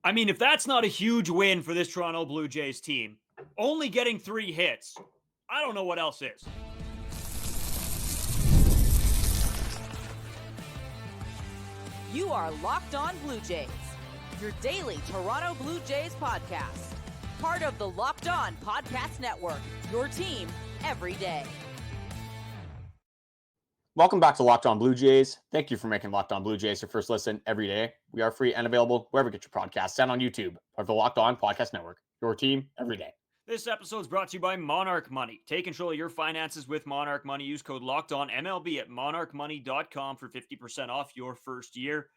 I mean, if that's not a huge win for this Toronto Blue Jays team, only getting 3 hits, I don't know what else is. You are Locked On Blue Jays, your daily Toronto Blue Jays podcast. Part of the Locked On Podcast Network, your team every day. Welcome back to Locked On Blue Jays. Thank you for making Locked On Blue Jays your first listen every day. We are free and available wherever you get your podcasts and on YouTube. Part of the Locked On Podcast Network, your team every day. This episode is brought to you by Monarch Money. Take control of your finances with Monarch Money. Use code LOCKEDONMLB at monarchmoney.com for 50% off your first year.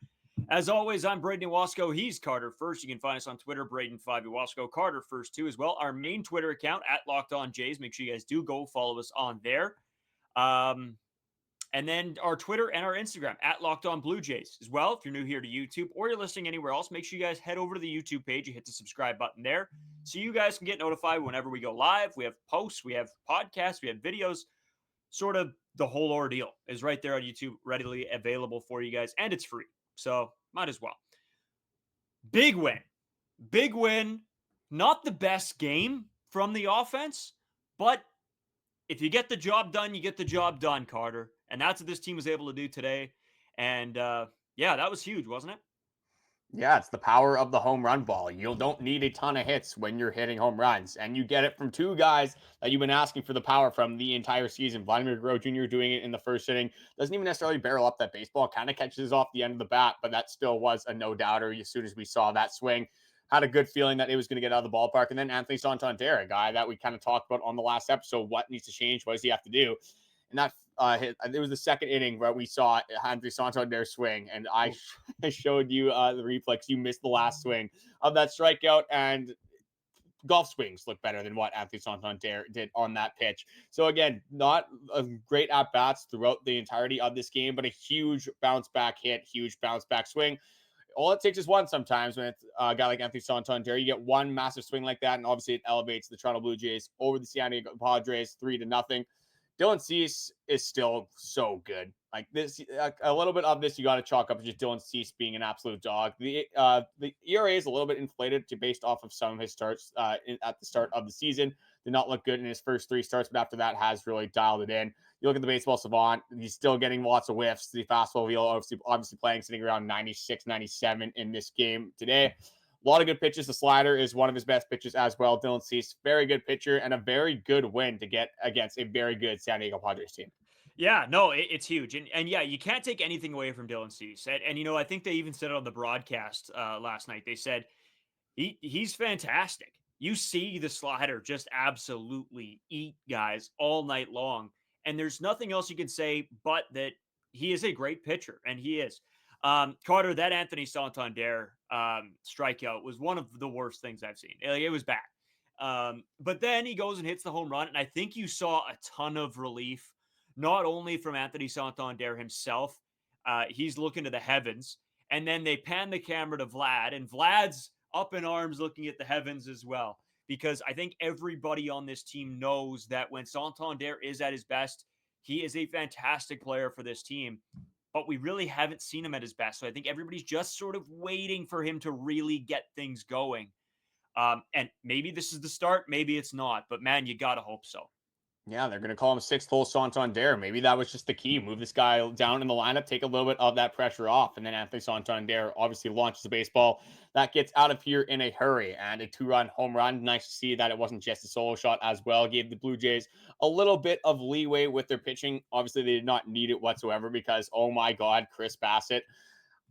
As always, I'm Braden Iwasco. He's Carter First. You can find us on Twitter, Braden5 Iwasco, Carter First too as well. Our main Twitter account at Locked On Jays. Make sure you guys do go follow us on there. And then our Twitter and our Instagram at Locked On Blue Jays as well. If you're new here to YouTube or you're listening anywhere else, make sure you guys head over to the YouTube page and hit the subscribe button there so you guys can get notified whenever we go live. We have posts, we have podcasts, we have videos. Sort of the whole ordeal is right there on YouTube, readily available for you guys, and it's free. So might as well. Big win. Big win. Not the best game from the offense, but if you get the job done, you get the job done, Carter. And that's what this team was able to do today. And yeah, that was huge, wasn't it? Yeah, it's the power of the home run ball. You don't need a ton of hits when you're hitting home runs. And you get it from two guys that you've been asking for the power from the entire season. Vladimir Guerrero Jr. doing it in the first inning. Doesn't even necessarily barrel up that baseball. Kind of catches off the end of the bat, but that still was a no-doubter as soon as we saw that swing. Had a good feeling that it was going to get out of the ballpark. And then Anthony Santander, a guy that we kind of talked about on the last episode. What needs to change? What does he have to do? And that it was the second inning where we saw Andrus Santander swing, and I showed you the reflex. You missed the last swing of that strikeout, and golf swings look better than what Andrus Santander did on that pitch. So again, not a great at bats throughout the entirety of this game, but a huge bounce back hit, huge bounce back swing. All it takes is one sometimes when it's a guy like Anthony Santander. You get one massive swing like that, and obviously it elevates the Toronto Blue Jays over the San Diego Padres 3-0. Dylan Cease is still so good. Like this, a little bit of this you got to chalk up to just Dylan Cease being an absolute dog. The ERA is a little bit inflated based off of some of his starts at the start of the season. Did not look good in his first 3 starts, but after that has really dialed it in. You look at the baseball savant, he's still getting lots of whiffs. The fastball wheel obviously playing sitting around 96, 97 in this game today. A lot of good pitches. The slider is one of his best pitches as well. Dylan Cease, very good pitcher and a very good win to get against a very good San Diego Padres team. Yeah, no, it's huge. And yeah, you can't take anything away from Dylan Cease. And you know, I think they even said it on the broadcast last night. They said he's fantastic. You see the slider just absolutely eat guys all night long. And there's nothing else you can say but that he is a great pitcher, and he is. Carter, that Anthony Santander strikeout was one of the worst things I've seen. It was bad. But then he goes and hits the home run, and I think you saw a ton of relief, not only from Anthony Santander himself. He's looking to the heavens, and then they pan the camera to Vlad, and Vlad's up in arms looking at the heavens as well, because I think everybody on this team knows that when Santander is at his best, he is a fantastic player for this team. But we really haven't seen him at his best. So I think everybody's just sort of waiting for him to really get things going. And maybe this is the start. Maybe it's not. But, man, you got to hope so. Yeah, they're going to call him 6th hole Santander. Maybe that was just the key. Move this guy down in the lineup, take a little bit of that pressure off. And then Anthony Santander obviously launches the baseball. That gets out of here in a hurry. And a 2-run home run. Nice to see that it wasn't just a solo shot as well. Gave the Blue Jays a little bit of leeway with their pitching. Obviously, they did not need it whatsoever because, oh my God, Chris Bassitt.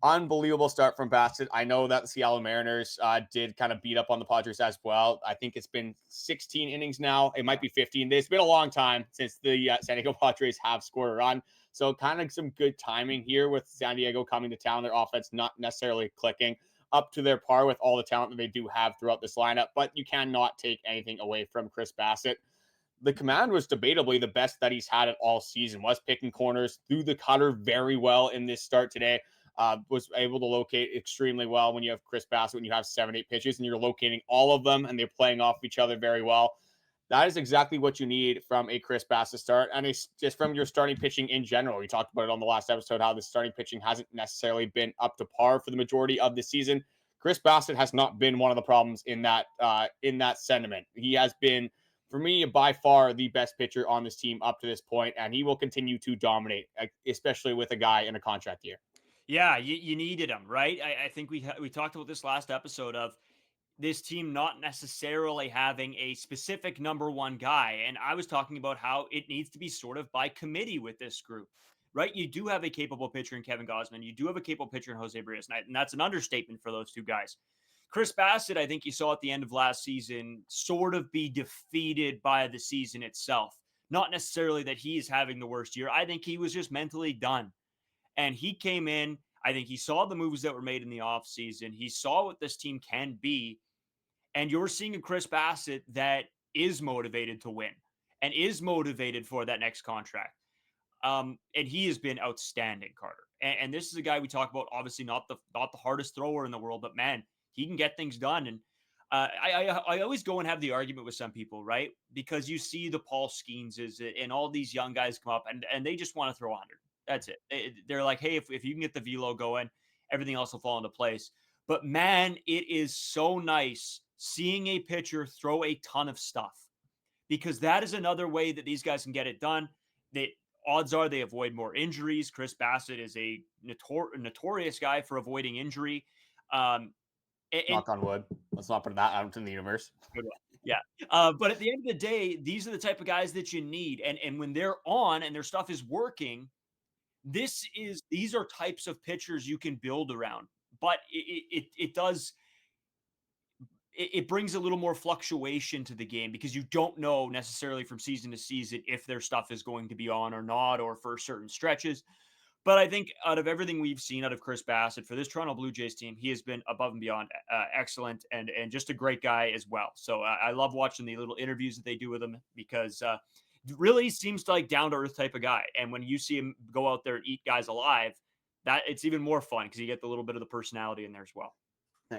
Unbelievable start from Bassitt. I know that the Seattle Mariners did kind of beat up on the Padres as well. I think it's been 16 innings now. It might be 15. It's been a long time since the San Diego Padres have scored a run. So kind of some good timing here with San Diego coming to town. Their offense not necessarily clicking up to their par with all the talent that they do have throughout this lineup. But you cannot take anything away from Chris Bassitt. The command was debatably the best that he's had it all season. Was picking corners, threw the cutter very well in this start today. Was able to locate extremely well when you have Chris Bassitt, when you have 7-8 pitches and you're locating all of them and they're playing off each other very well. That is exactly what you need from a Chris Bassitt start. And it's just from your starting pitching in general. We talked about it on the last episode, how the starting pitching hasn't necessarily been up to par for the majority of the season. Chris Bassitt has not been one of the problems in that sentiment. He has been, for me, by far the best pitcher on this team up to this point, and he will continue to dominate, especially with a guy in a contract year. Yeah, you needed him, right? I think we talked about this last episode of this team not necessarily having a specific number one guy. And I was talking about how it needs to be sort of by committee with this group, right? You do have a capable pitcher in Kevin Gausman. You do have a capable pitcher in Jose Berrios. And that's an understatement for those two guys. Chris Bassitt, I think you saw at the end of last season sort of be defeated by the season itself. Not necessarily that he is having the worst year. I think he was just mentally done. And he came in. I think he saw the moves that were made in the offseason. He saw what this team can be. And you're seeing a Chris Bassitt that is motivated to win and is motivated for that next contract. And he has been outstanding, Carter. And this is a guy we talk about, obviously not the hardest thrower in the world, but man, he can get things done. And I always go and have the argument with some people, right? Because you see the Paul Skeens and all these young guys come up and they just want to throw 100. That's it. They're like, hey, if you can get the velo going, everything else will fall into place. But man, it is so nice seeing a pitcher throw a ton of stuff, because that is another way that these guys can get it done. The odds are they avoid more injuries. Chris Bassitt is a notorious guy for avoiding injury. Knock on wood. Let's not put that out in the universe. Yeah. But at the end of the day, these are the type of guys that you need. And when they're on and their stuff is working, these are types of pitchers you can build around. But it does. It brings a little more fluctuation to the game because you don't know necessarily from season to season if their stuff is going to be on or not, or for certain stretches. But I think out of everything we've seen out of Chris Bassitt for this Toronto Blue Jays team, he has been above and beyond excellent and just a great guy as well. So I love watching the little interviews that they do with him because really seems like down to earth type of guy. And when you see him go out there and eat guys alive, that it's even more fun because you get the little bit of the personality in there as well.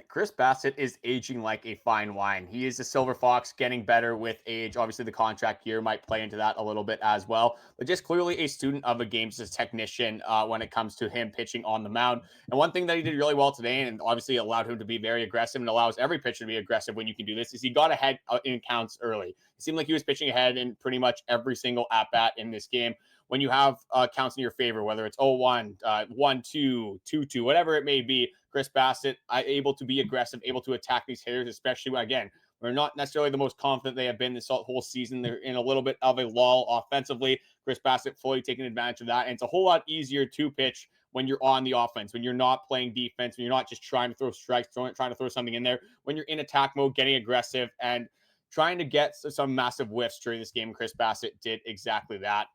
Chris Bassitt is aging like a fine wine. He is a silver fox, getting better with age. Obviously, the contract year might play into that a little bit as well, but just clearly a student of a game, just a technician when it comes to him pitching on the mound. And one thing that he did really well today, and obviously allowed him to be very aggressive and allows every pitcher to be aggressive when you can do this, is he got ahead in counts early. It seemed like he was pitching ahead in pretty much every single at-bat in this game. When you have counts in your favor, whether it's 0-1, 1-2, 2-2, whatever it may be, Chris Bassitt able to be aggressive, able to attack these hitters, especially when, again, we're not necessarily the most confident they have been this whole season. They're in a little bit of a lull offensively. Chris Bassitt fully taking advantage of that. And it's a whole lot easier to pitch when you're on the offense, when you're not playing defense, when you're not just trying to throw strikes, trying to throw something in there, when you're in attack mode, getting aggressive and trying to get some massive whiffs during this game. Chris Bassitt did exactly that.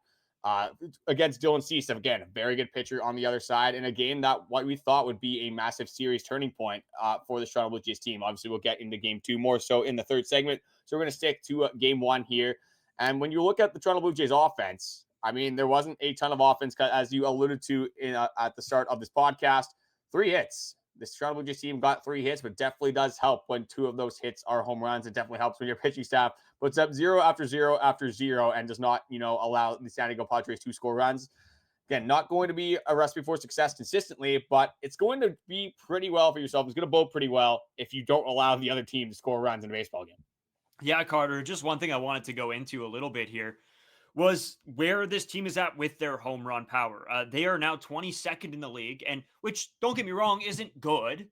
Against Dylan Cease, again, a very good pitcher on the other side, in a game that what we thought would be a massive series turning point for the Toronto Blue Jays team. Obviously, we'll get into game two more so in the third segment. So we're going to stick to game one here. And when you look at the Toronto Blue Jays offense, I mean, there wasn't a ton of offense, as you alluded to at the start of this podcast. 3 hits. This Toronto Blue Jays team got 3 hits, but definitely does help when 2 of those hits are home runs. It definitely helps when your pitching staff puts up 0 after 0 after 0 and does not, allow the San Diego Padres to score runs. Again, not going to be a recipe for success consistently, but it's going to be pretty well for yourself. It's going to bode pretty well if you don't allow the other team to score runs in a baseball game. Yeah, Carter, just one thing I wanted to go into a little bit here was where this team is at with their home run power. They are now 22nd in the league, and which, don't get me wrong, isn't good,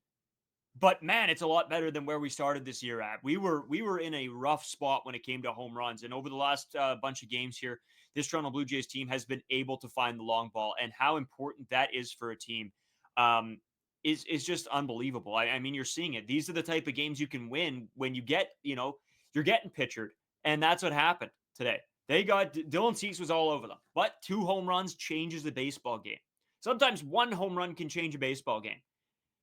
but man, it's a lot better than where we started this year at. We were in a rough spot when it came to home runs, and over the last bunch of games here, this Toronto Blue Jays team has been able to find the long ball, and how important that is for a team is just unbelievable. I mean, you're seeing it. These are the type of games you can win when you get, you're getting pitchered, and that's what happened today. They got Dylan Cease was all over them, but 2 home runs changes the baseball game. Sometimes 1 home run can change a baseball game,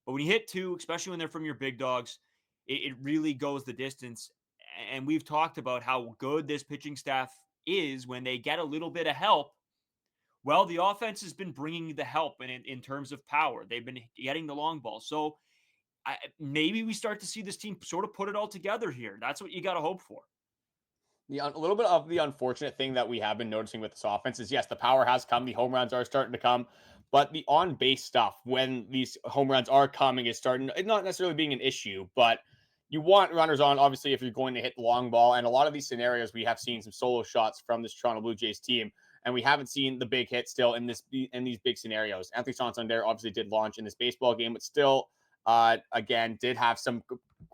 but when you hit 2, especially when they're from your big dogs, it really goes the distance. And we've talked about how good this pitching staff is when they get a little bit of help. Well, the offense has been bringing the help in terms of power. They've been getting the long ball. So maybe we start to see this team sort of put it all together here. That's what you got to hope for. A little bit of the unfortunate thing that we have been noticing with this offense is, yes, the power has come. The home runs are starting to come. But the on-base stuff, when these home runs are coming, is starting, it's not necessarily being an issue, but you want runners on, obviously, if you're going to hit the long ball. And a lot of these scenarios, we have seen some solo shots from this Toronto Blue Jays team, and we haven't seen the big hit still in these big scenarios. Anthony Santander obviously did launch in this baseball game, but still, again, did have some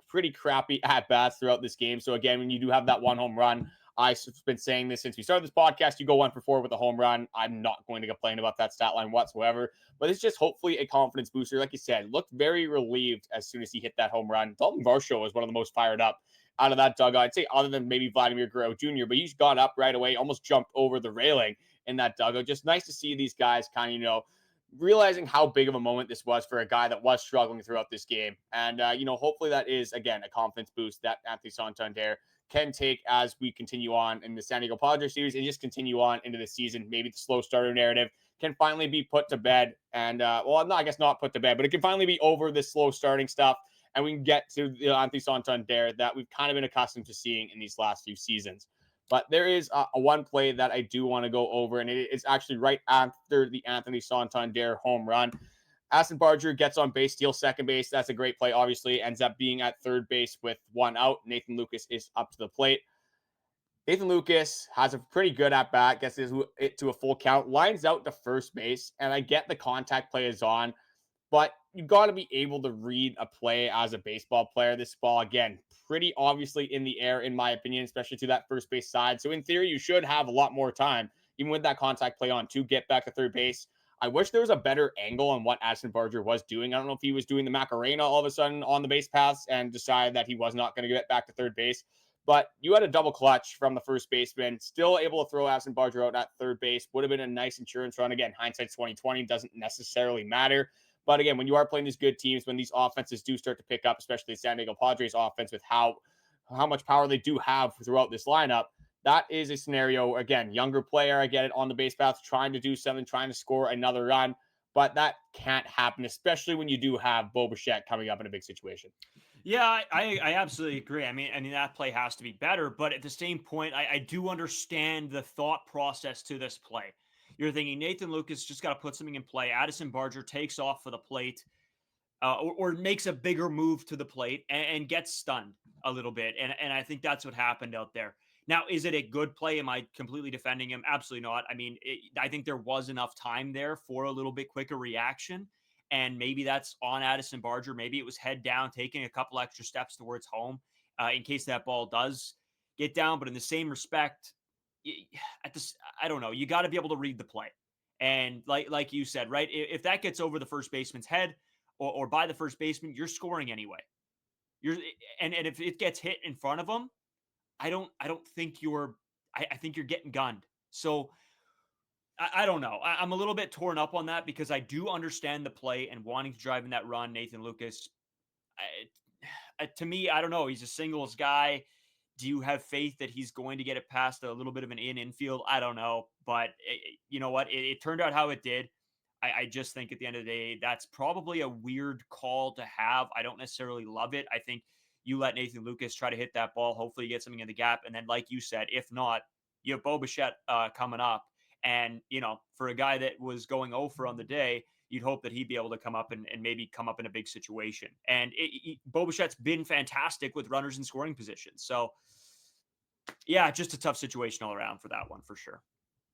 pretty crappy at-bats throughout this game. So again, when you do have that one home run, I've been saying this since we started this podcast, you go 1-for-4 with a home run. I'm not going to complain about that stat line whatsoever, but it's just hopefully a confidence booster. Like you said, looked very relieved as soon as he hit that home run. Daulton Varsho was one of the most fired up out of that dugout. I'd say other than maybe Vladimir Guerrero Jr., but he just got up right away, almost jumped over the railing in that dugout. Just nice to see these guys kind of, realizing how big of a moment this was for a guy that was struggling throughout this game. And, hopefully that is, again, a confidence boost that Anthony Santander can take as we continue on in the San Diego Padres series and just continue on into the season. Maybe the slow starter narrative can finally be put to bed. And, I guess not put to bed, but it can finally be over this slow starting stuff. And we can get to the Anthony Santander that we've kind of been accustomed to seeing in these last few seasons. But there is a one play that I do want to go over, and it's actually right after the Anthony Santander home run. Aston Barger gets on base, steals second base. That's a great play, obviously. Ends up being at third base with one out. Nathan Lucas is up to the plate. Nathan Lucas has a pretty good at-bat, gets it to a full count, lines out to first base, and I get the contact play is on, but you got to be able to read a play as a baseball player. This ball, again, pretty obviously in the air, in my opinion, especially to that first base side. So in theory, you should have a lot more time, even with that contact play on, to get back to third base. I wish there was a better angle on what Aston Barger was doing. I don't know if he was doing the Macarena all of a sudden on the base paths and decided that he was not going to get back to third base. But you had a double clutch from the first baseman, still able to throw Aston Barger out at third base. Would have been a nice insurance run. Again, hindsight's 2020, doesn't necessarily matter. But again, when you are playing these good teams, when these offenses do start to pick up, especially the San Diego Padres offense with how much power they do have throughout this lineup, that is a scenario. Again, younger player, I get it, on the base path, trying to do something, trying to score another run. But that can't happen, especially when you do have Bichette coming up in a big situation. Yeah, I absolutely agree. I mean, that play has to be better, but at the same point, I do understand the thought process to this play. You're thinking Nathan Lucas just got to put something in play. Addison Barger takes off for the plate, or makes a bigger move to the plate and gets stunned a little bit. And I think that's what happened out there. Now, is it a good play? Am I completely defending him? Absolutely not. I mean, I think there was enough time there for a little bit quicker reaction. And maybe that's on Addison Barger. Maybe it was head down, taking a couple extra steps towards home in case that ball does get down. But in the same respect, I don't know. You got to be able to read the play. And like you said, right? If that gets over the first baseman's head or by the first baseman, you're scoring anyway. And if it gets hit in front of him, I don't think I think you're getting gunned. So I don't know. I'm a little bit torn up on that because I do understand the play and wanting to drive in that run. Nathan Lucas, to me, I don't know. He's a singles guy. Do you have faith that he's going to get it past a little bit of an infield? I don't know. But you know what? It turned out how it did. I just think at the end of the day, that's probably a weird call to have. I don't necessarily love it. I think you let Nathan Lucas try to hit that ball. Hopefully you get something in the gap. And then, like you said, if not, you have Bichette coming up. And, for a guy that was going over on the day, you'd hope that he'd be able to come up and maybe come up in a big situation. And Bichette's been fantastic with runners in scoring positions. So, yeah, just a tough situation all around for that one, for sure.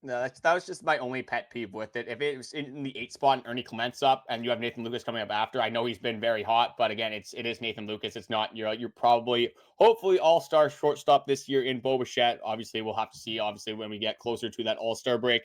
No, that was just my only pet peeve with it. If it was in the 8 spot and Ernie Clement's up and you have Nathan Lucas coming up after, I know he's been very hot, but again, it is Nathan Lucas. It's not, you're probably, hopefully, all-star shortstop this year in Bichette. Obviously, we'll have to see, when we get closer to that all-star break.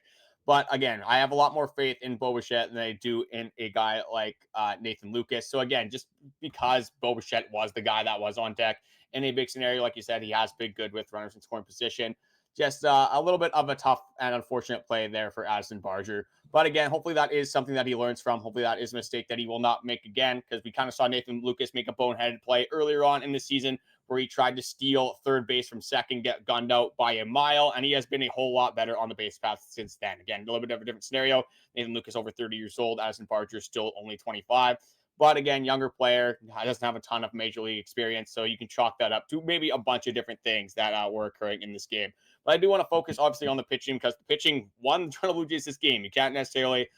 But again, I have a lot more faith in Bichette than I do in a guy like Nathan Lucas. So again, just because Bichette was the guy that was on deck in a big scenario, like you said, he has been good with runners in scoring position. Just a little bit of a tough and unfortunate play there for Addison Barger. But again, hopefully that is something that he learns from. Hopefully that is a mistake that he will not make again, because we kind of saw Nathan Lucas make a boneheaded play earlier on in the season where he tried to steal third base from second, get gunned out by a mile, and he has been a whole lot better on the base path since then. Again, a little bit of a different scenario. Nathan Lucas over 30 years old. Addison Barger still only 25. But again, younger player, doesn't have a ton of major league experience, so you can chalk that up to maybe a bunch of different things that were occurring in this game. But I do want to focus, obviously, on the pitching, because the pitching won the Toronto Blue Jays this game. You can't necessarily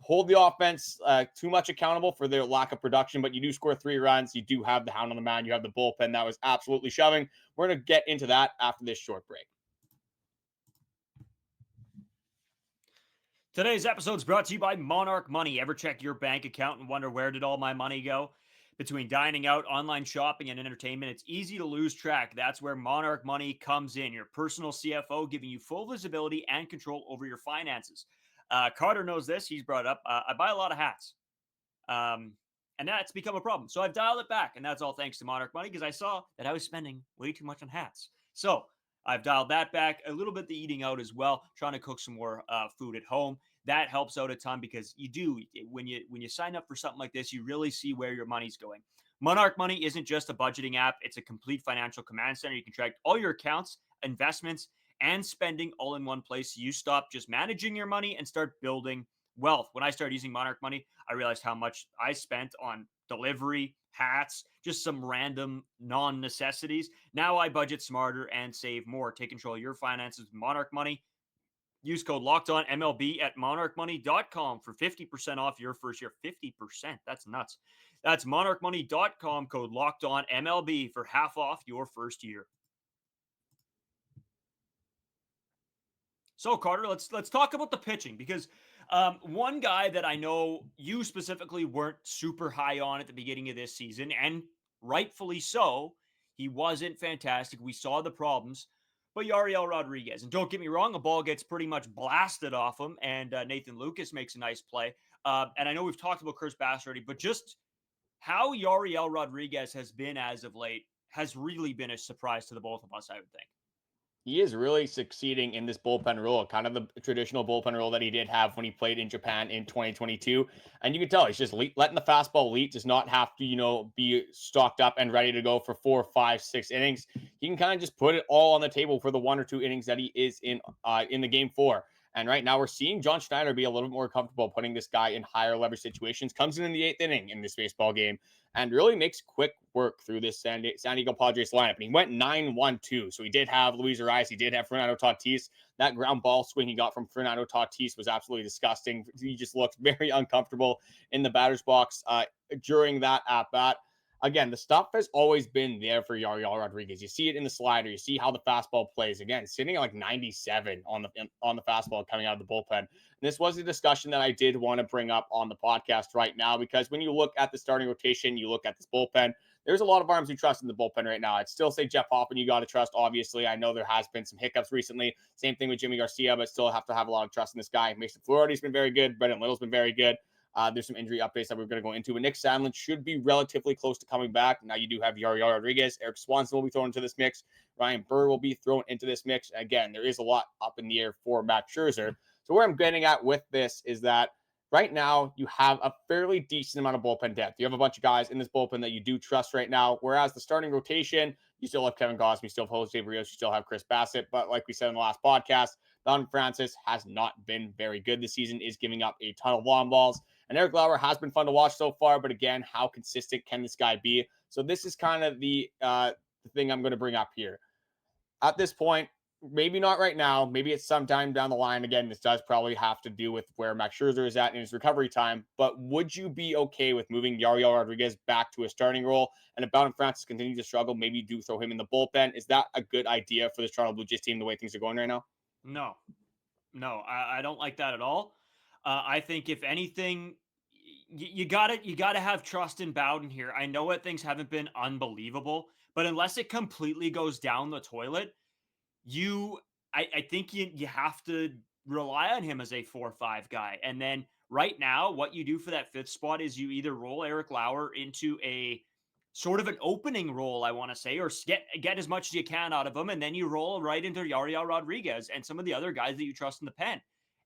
hold the offense too much accountable for their lack of production, but you do score 3 runs. You do have the Hound on the mound. You have the bullpen that was absolutely shoving. We're going to get into that after this short break. Today's episode is brought to you by Monarch Money. Ever check your bank account and wonder where did all my money go? Between dining out, online shopping, and entertainment, it's easy to lose track. That's where Monarch Money comes in. Your personal CFO giving you full visibility and control over your finances. Carter knows this. He's brought up, I buy a lot of hats. And that's become a problem. So I've dialed it back. And that's all thanks to Monarch Money because I saw that I was spending way too much on hats. So I've dialed that back, a little bit the eating out as well, trying to cook some more food at home. That helps out a ton because you do, when you sign up for something like this, you really see where your money's going. Monarch Money isn't just a budgeting app. It's a complete financial command center. You can track all your accounts, investments, and spending all in one place. You stop just managing your money and start building wealth. When I started using Monarch Money, I realized how much I spent on delivery, hats, just some random non-necessities. Now I budget smarter and save more. Take control of your finances with Monarch Money. Use code LOCKEDONMLB at monarchmoney.com for 50% off your first year. 50%. That's nuts. That's monarchmoney.com, code LOCKEDONMLB for half off your first year. So, Carter, let's talk about the pitching because one guy that I know you specifically weren't super high on at the beginning of this season, and rightfully so, he wasn't fantastic. We saw the problems. But Yariel Rodríguez, and don't get me wrong, a ball gets pretty much blasted off him, and Nathan Lucas makes a nice play. And I know we've talked about Bassitt already, but just how Yariel Rodríguez has been as of late has really been a surprise to the both of us, I would think. He is really succeeding in this bullpen role, kind of the traditional bullpen role that he did have when he played in Japan in 2022. And you can tell he's just letting the fastball lead, does not have to, be stocked up and ready to go for 4, 5, 6 innings. He can kind of just put it all on the table for the 1 or 2 innings that he is in the game for. And right now we're seeing John Schneider be a little bit more comfortable putting this guy in higher leverage situations. Comes in the 8th inning in this baseball game and really makes quick work through this San Diego Padres lineup. And he went 9-1-2. So he did have Luis Arias. He did have Fernando Tatis. That ground ball swing he got from Fernando Tatis was absolutely disgusting. He just looked very uncomfortable in the batter's box during that at-bat. Again, the stuff has always been there for Yariel Rodríguez. You see it in the slider. You see how the fastball plays. Again, sitting at like 97 on the fastball coming out of the bullpen. And this was a discussion that I did want to bring up on the podcast right now because when you look at the starting rotation, you look at this bullpen, there's a lot of arms you trust in the bullpen right now. I'd still say Jeff Hoffman, you got to trust, obviously. I know there has been some hiccups recently. Same thing with Yimi Garcia, but still have to have a lot of trust in this guy. Mason Floridi's been very good. Brendan Little's been very good. There's some injury updates that we're going to go into. But Nick Sandlin should be relatively close to coming back. Now you do have Yariel Rodríguez. Erik Swanson will be thrown into this mix. Ryan Burr will be thrown into this mix. Again, there is a lot up in the air for Max Scherzer. So where I'm getting at with this is that right now you have a fairly decent amount of bullpen depth. You have a bunch of guys in this bullpen that you do trust right now. Whereas the starting rotation, you still have Kevin Gausman, you still have Jose Berrios, you still have Bassitt. But like we said in the last podcast, Don Francis has not been very good this season, is giving up a ton of long balls. And Eric Lauer has been fun to watch so far, but again, how consistent can this guy be? So this is kind of the thing I'm going to bring up here. At this point, maybe not right now, maybe it's sometime down the line. Again, this does probably have to do with where Max Scherzer is at in his recovery time, but would you be okay with moving Yariel Rodríguez back to a starting role? And if Bowden Francis continues to struggle, maybe you do throw him in the bullpen. Is that a good idea for the Toronto Blue Jays team, the way things are going right now? No, I don't like that at all. I think if anything, you gotta have trust in Bowden here. I know that things haven't been unbelievable, but unless it completely goes down the toilet, I think you have to rely on him as a 4-5 guy. And then right now, what you do for that 5th spot is you either roll Eric Lauer into a sort of an opening role, I want to say, or get as much as you can out of him, and then you roll right into Yariel Rodríguez and some of the other guys that you trust in the pen.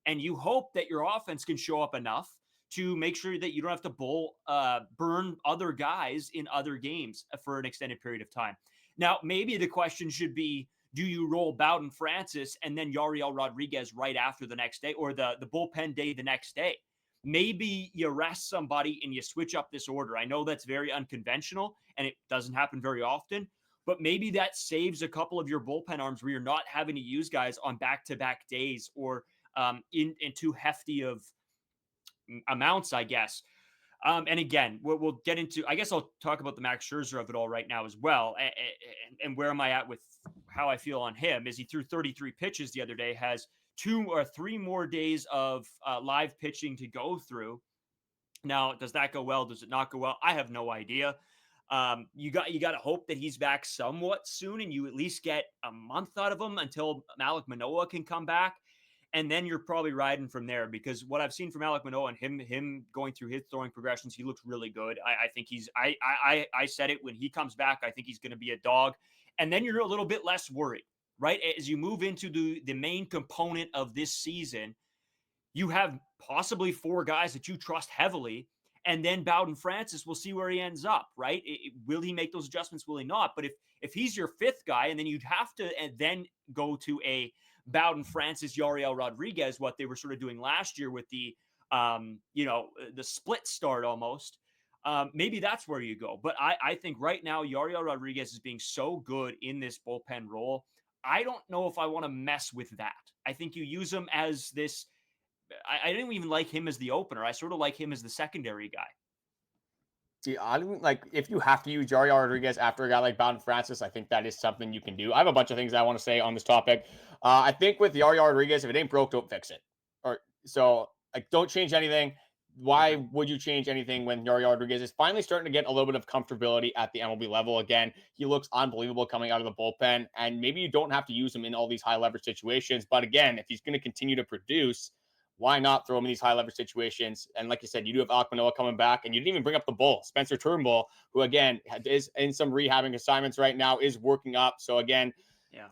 And you hope that your offense can show up enough to make sure that you don't have to burn other guys in other games for an extended period of time. Now, maybe the question should be, do you roll Bowden Francis and then Yariel Rodríguez right after the next day, or the bullpen day the next day? Maybe you rest somebody and you switch up this order. I know that's very unconventional and it doesn't happen very often, but maybe that saves a couple of your bullpen arms where you're not having to use guys on back-to-back days or in too hefty of amounts, I guess. And again, we'll get into, I guess I'll talk about the Max Scherzer of it all right now as well. And where am I at with how I feel on him? Is he threw 33 pitches the other day, has 2 or 3 more days of live pitching to go through. Now, does that go well? Does it not go well? I have no idea. You got to hope that he's back somewhat soon, and you at least get a month out of him until Alek Manoah can come back, and then you're probably riding from there. Because what I've seen from Alek Manoah and him going through his throwing progressions, he looks really good. I think he's. I said it when he comes back. I think he's going to be a dog, and then you're a little bit less worried, right? As you move into the main component of this season, you have possibly 4 guys that you trust heavily. And then Bowden Francis, we'll see where he ends up, right? Will he make those adjustments? Will he not? But if he's your 5th guy, and then you'd have to and then go to a Bowden Francis, Yariel Rodríguez, what they were sort of doing last year with the the split start almost. Maybe that's where you go. But I think right now Yariel Rodríguez is being so good in this bullpen role. I don't know if I want to mess with that. I think you use him as this. I didn't even like him as the opener. I sort of like him as the secondary guy. See, I don't like if you have to use Yariel Rodríguez after a guy like Bowden Francis. I think that is something you can do. I have a bunch of things I want to say on this topic. I think with Yariel Rodríguez, if it ain't broke, don't fix it. Or so like don't change anything. Why would you change anything when Yariel Rodríguez is finally starting to get a little bit of comfortability at the MLB level again? He looks unbelievable coming out of the bullpen, and maybe you don't have to use him in all these high leverage situations. But again, if he's going to continue to produce, why not throw him in these high leverage situations? And like you said, you do have Alek Manoah coming back, and you didn't even bring up the bull, Spencer Turnbull, who again is in some rehabbing assignments right now, is working up. So again,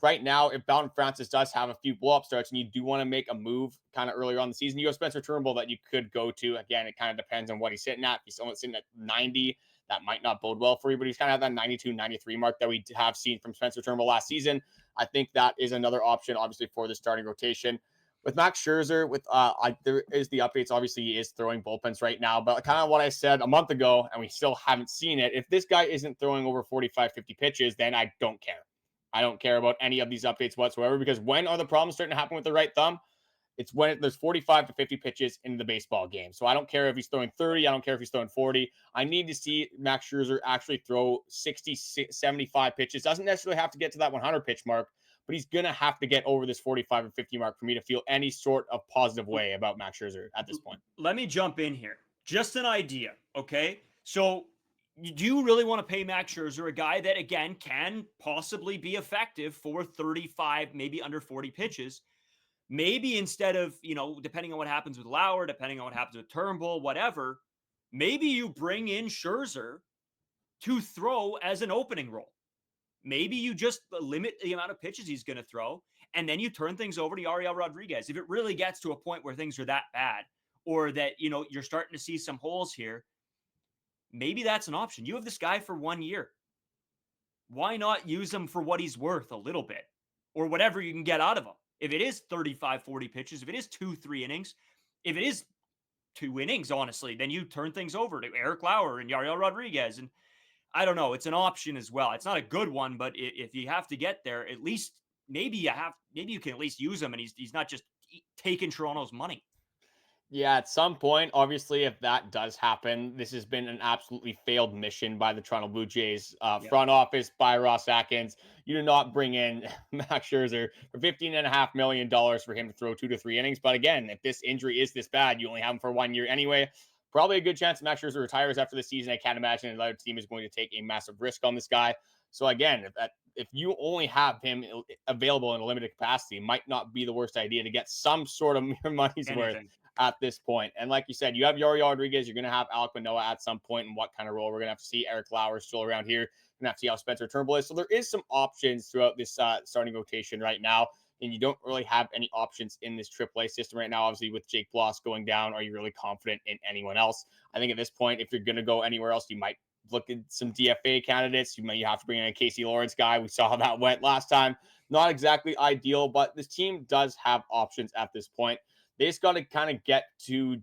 right now, if Bowden Francis does have a few blow-up starts and you do want to make a move kind of earlier on the season, you have Spencer Turnbull that you could go to. Again, it kind of depends on what he's sitting at. If he's only sitting at 90, that might not bode well for you, but he's kind of at that 92, 93 mark that we have seen from Spencer Turnbull last season. I think that is another option, obviously, for the starting rotation. With Max Scherzer, there is the updates. Obviously, he is throwing bullpens right now, but kind of what I said a month ago, and we still haven't seen it. If this guy isn't throwing over 45, 50 pitches, then I don't care. I don't care about any of these updates whatsoever, because when are the problems starting to happen with the right thumb? It's when there's 45 to 50 pitches in the baseball game. So I don't care if he's throwing 30. I don't care if he's throwing 40. I need to see Max Scherzer actually throw 60, 75 pitches. Doesn't necessarily have to get to that 100 pitch mark, but he's going to have to get over this 45 or 50 mark for me to feel any sort of positive way about Max Scherzer at this point. Let me jump in here. Just an idea, okay? So do you really want to pay Max Scherzer, a guy that, again, can possibly be effective for 35, maybe under 40 pitches? Maybe instead of, depending on what happens with Lauer, depending on what happens with Turnbull, whatever, maybe you bring in Scherzer to throw as an opening role. Maybe you just limit the amount of pitches he's going to throw, and then you turn things over to Yariel Rodríguez. If it really gets to a point where things are that bad, or that, you're starting to see some holes here, maybe that's an option. You have this guy for 1 year. Why not use him for what he's worth a little bit, or whatever you can get out of him? If it is 35, 40 pitches, if it is 2-3 innings, if it is 2 innings, honestly, then you turn things over to Eric Lauer and Yariel Rodríguez. And I don't know, it's an option as well. It's not a good one, but if you have to get there, at least maybe you can at least use him, and he's not just taking Toronto's money. Yeah, at some point, obviously, if that does happen, this has been an absolutely failed mission by the Toronto Blue Jays front office, by Ross Atkins. You do not bring in Max Scherzer for $15.5 million for him to throw 2 to 3 innings. But again, if this injury is this bad, you only have him for 1 year anyway. Probably a good chance Max Scherzer retires after the season. I can't imagine another team is going to take a massive risk on this guy. So again, if you only have him available in a limited capacity, it might not be the worst idea to get some sort of your money's worth at this point. And like you said, you have Yariel Rodríguez. You're going to have Alek Manoah at some point, and what kind of role we're going to have to see. Eric Lauer still around here. We're going to have to see how Spencer Turnbull is. So there is some options throughout this starting rotation right now, and you don't really have any options in this AAA system right now. Obviously, with Jake Bloss going down, are you really confident in anyone else? I think at this point, if you're going to go anywhere else, you might look at some DFA candidates. You have to bring in a Casey Lawrence guy. We saw how that went last time. Not exactly ideal, but this team does have options at this point. They just got to kind of get to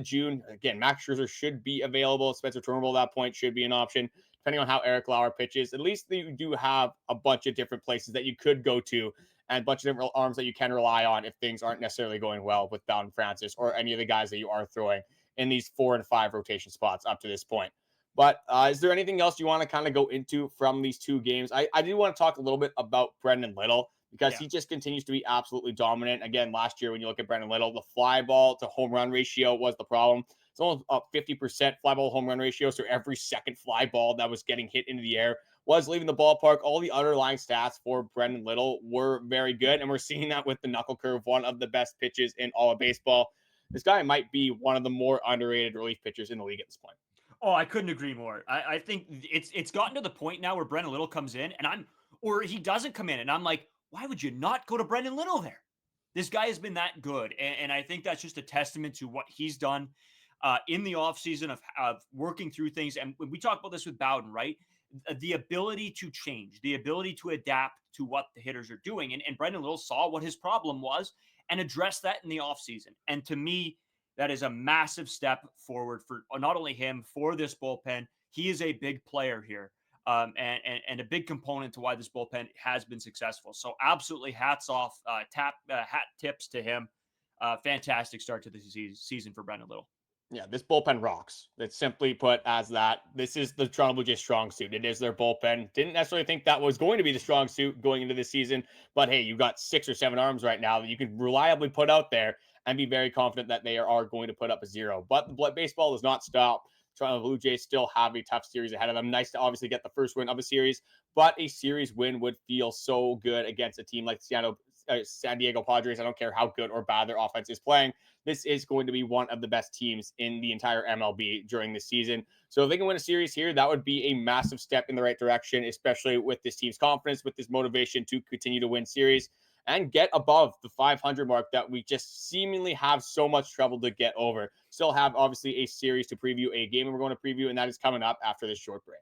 June. Again, Max Scherzer should be available. Spencer Turnbull at that point should be an option. depending on how Eric Lauer pitches, at least you do have a bunch of different places that you could go to and a bunch of different arms that you can rely on if things aren't necessarily going well with Bowden Francis or any of the guys that you are throwing in these 4 and 5 rotation spots up to this point. But is there anything else you want to kind of go into from these 2 games? I do want to talk a little bit about Brendan Little because he just continues to be absolutely dominant. Again, last year, when you look at Brendan Little, the fly ball to home run ratio was the problem. It's almost a 50% fly ball home run ratio. So every second fly ball that was getting hit into the air was leaving the ballpark. All the underlying stats for Brendan Little were very good. And we're seeing that with the knuckle curve, one of the best pitches in all of baseball. This guy might be one of the more underrated relief pitchers in the league at this point. Oh, I couldn't agree more. I think it's gotten to the point now where Brendan Little comes in or he doesn't come in, and I'm like, why would you not go to Brendan Little there? This guy has been that good, and I think that's just a testament to what he's done in the offseason of working through things. And we talk about this with Bowden, right? The ability to change, the ability to adapt to what the hitters are doing. And Brendan Little saw what his problem was and addressed that in the offseason. And to me, that is a massive step forward for not only him, for this bullpen. He is a big player here and a big component to why this bullpen has been successful. So absolutely hats off, hat tips to him. Fantastic start to the season for Brendan Little. Yeah, this bullpen rocks. It's simply put as that. This is the Toronto Blue Jays strong suit. It is their bullpen. Didn't necessarily think that was going to be the strong suit going into this season, but hey, you've got 6 or 7 arms right now that you can reliably put out there and be very confident that they are going to put up a 0. But the baseball does not stop. Toronto Blue Jays still have a tough series ahead of them. Nice to obviously get the first win of a series, but a series win would feel so good against a team like San Diego Padres. I don't care how good or bad their offense is playing. This is going to be one of the best teams in the entire MLB during this season. So if they can win a series here, that would be a massive step in the right direction, especially with this team's confidence, with this motivation to continue to win series and get above the 500 mark that we just seemingly have so much trouble to get over. Still have obviously a series to preview, a game we're going to preview, and that is coming up after this short break.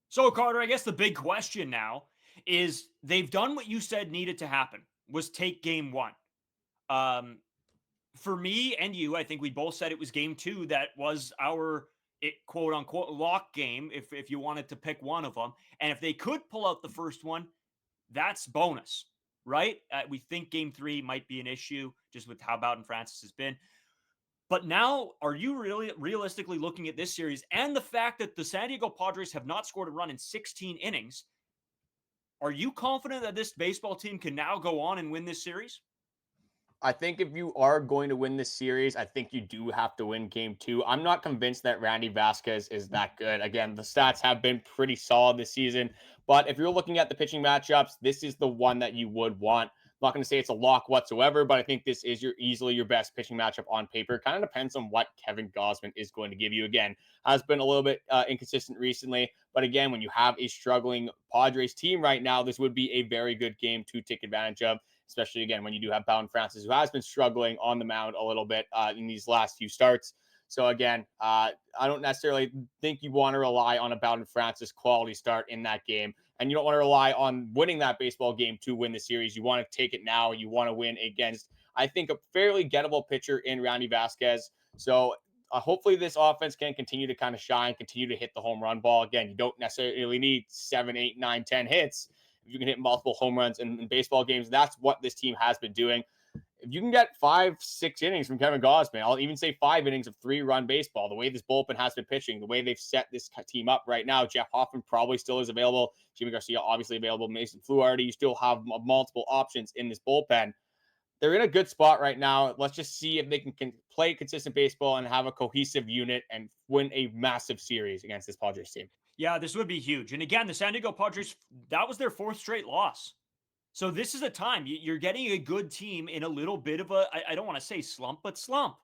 So, Carter, I guess the big question now is they've done what you said needed to happen, was take game 1. For me and you, I think we both said it was game 2 that was our quote unquote lock game, if you wanted to pick one of them. And if they could pull out the first one, that's bonus, right? We think game 3 might be an issue just with how Bowden Francis has been. But now, are you really realistically looking at this series and the fact that the San Diego Padres have not scored a run in 16 innings? Are you confident that this baseball team can now go on and win this series? I think if you are going to win this series, I think you do have to win game 2. I'm not convinced that Randy Vasquez is that good. Again, the stats have been pretty solid this season, but if you're looking at the pitching matchups, this is the one that you would want. I'm not going to say it's a lock whatsoever, but I think this is easily your best pitching matchup on paper. Kind of depends on what Kevin Gausman is going to give you. Again, has been a little bit inconsistent recently, but again, when you have a struggling Padres team right now, this would be a very good game to take advantage of, especially again when you do have Bowden Francis, who has been struggling on the mound a little bit in these last few starts. So again, I don't necessarily think you want to rely on a Bowden Francis quality start in that game. And you don't want to rely on winning that baseball game to win the series. You want to take it now. You want to win against, I think, a fairly gettable pitcher in Randy Vasquez. So hopefully this offense can continue to kind of shine, continue to hit the home run ball. Again, you don't necessarily need 7, 8, 9, 10 hits. If you can hit multiple home runs in baseball games, that's what this team has been doing. If you can get 5, 6 innings from Kevin Gausman, I'll even say 5 innings of 3-run baseball, the way this bullpen has been pitching, the way they've set this team up right now, Jeff Hoffman probably still is available. Jimmy Garcia obviously available. Mason Fluharty, you still have multiple options in this bullpen. They're in a good spot right now. Let's just see if they can play consistent baseball and have a cohesive unit and win a massive series against this Padres team. Yeah, this would be huge. And again, the San Diego Padres, that was their 4th straight loss. So this is a time you're getting a good team in a little bit of a, I don't want to say slump, but slump.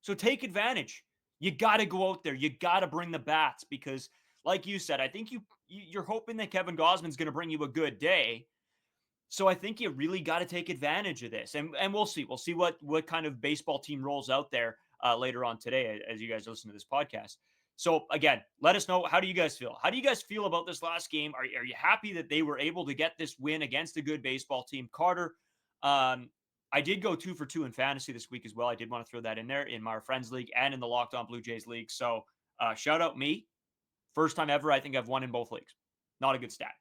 So take advantage. You got to go out there. You got to bring the bats because like you said, I think you're hoping that Kevin Gausman's going to bring you a good day. So I think you really got to take advantage of this. And we'll see. We'll see what kind of baseball team rolls out there later on today as you guys listen to this podcast. So again, let us know. How do you guys feel? How do you guys feel about this last game? Are you happy that they were able to get this win against a good baseball team? Carter, I did go 2 for 2 in fantasy this week as well. I did want to throw that in there in my friends league and in the Locked On Blue Jays league. So shout out me. First time ever. I think I've won in both leagues. Not a good stat.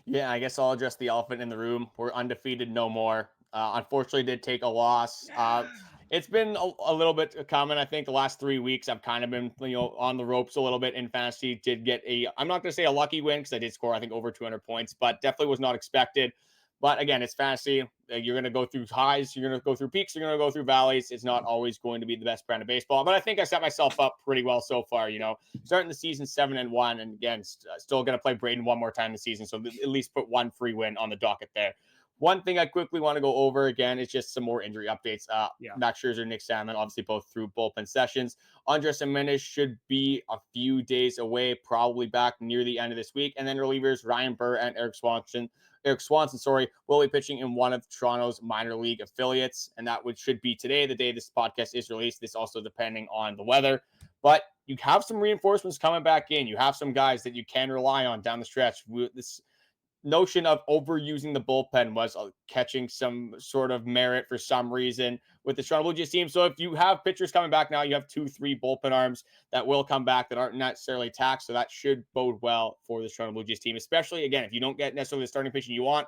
Yeah, I guess I'll address the elephant in the room. We're undefeated no more. Unfortunately, did take a loss. It's been a little bit common. I think the last 3 weeks I've kind of been, on the ropes a little bit in fantasy. Did get I'm not going to say a lucky win because I did score, I think, over 200 points, but definitely was not expected. But again, it's fantasy. You're going to go through highs. You're going to go through peaks. You're going to go through valleys. It's not always going to be the best brand of baseball. But I think I set myself up pretty well so far. Starting the season 7-1, and again, still going to play Braden one more time this season. So at least put one free win on the docket there. One thing I quickly want to go over again is just some more injury updates. Max Scherzer, Nick Sandlin, obviously both through bullpen sessions. Andrus Gimenez should be a few days away, probably back near the end of this week. And then relievers Ryan Burr and Erik Swanson, will be pitching in one of Toronto's minor league affiliates. And that should be today, the day this podcast is released. This also depending on the weather. But you have some reinforcements coming back in. You have some guys that you can rely on down the stretch. This notion of overusing the bullpen was catching some sort of merit for some reason with the Toronto Blue Jays team. So if you have pitchers coming back now, you have 2-3 bullpen arms that will come back that aren't necessarily taxed. So that should bode well for the Toronto Blue Jays team, especially, again, if you don't get necessarily the starting pitching you want.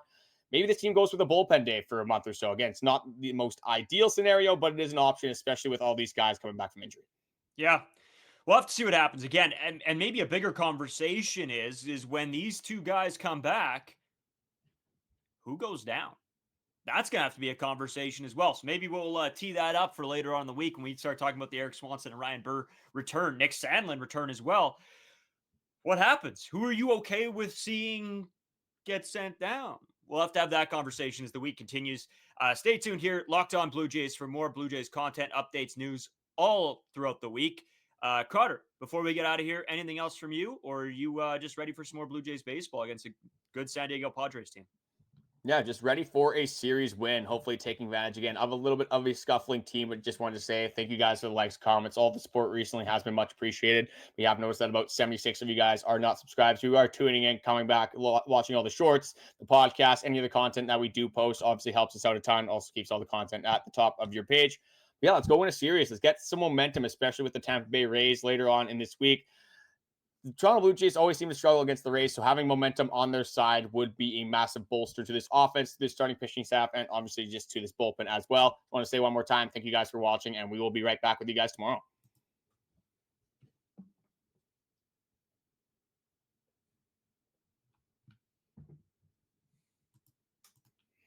Maybe this team goes with a bullpen day for a month or so. Again, it's not the most ideal scenario, but it is an option, especially with all these guys coming back from injury. Yeah. We'll have to see what happens again. And maybe a bigger conversation is when these two guys come back, who goes down? That's going to have to be a conversation as well. So maybe we'll tee that up for later on in the week when we start talking about the Erik Swanson and Ryan Burr return, Nick Sandlin return as well. What happens? Who are you okay with seeing get sent down? We'll have to have that conversation as the week continues. Stay tuned here, Locked On Blue Jays, for more Blue Jays content, updates, news all throughout the week. Carter, before we get out of here, anything else from you, or are you just ready for some more Blue Jays baseball against a good San Diego Padres team? Yeah, just ready for a series win. Hopefully taking advantage again of a little bit of a scuffling team, but just wanted to say thank you guys for the likes, comments. All the support recently has been much appreciated. We have noticed that about 76 of you guys are not subscribed. So you are tuning in, coming back, watching all the shorts, the podcast, any of the content that we do post. Obviously helps us out a ton. Also keeps all the content at the top of your page. Yeah, let's go win a series. Let's get some momentum, especially with the Tampa Bay Rays later on in this week. The Toronto Blue Jays always seem to struggle against the Rays, so having momentum on their side would be a massive bolster to this offense, to this starting pitching staff, and obviously just to this bullpen as well. I want to say one more time, thank you guys for watching, and we will be right back with you guys tomorrow.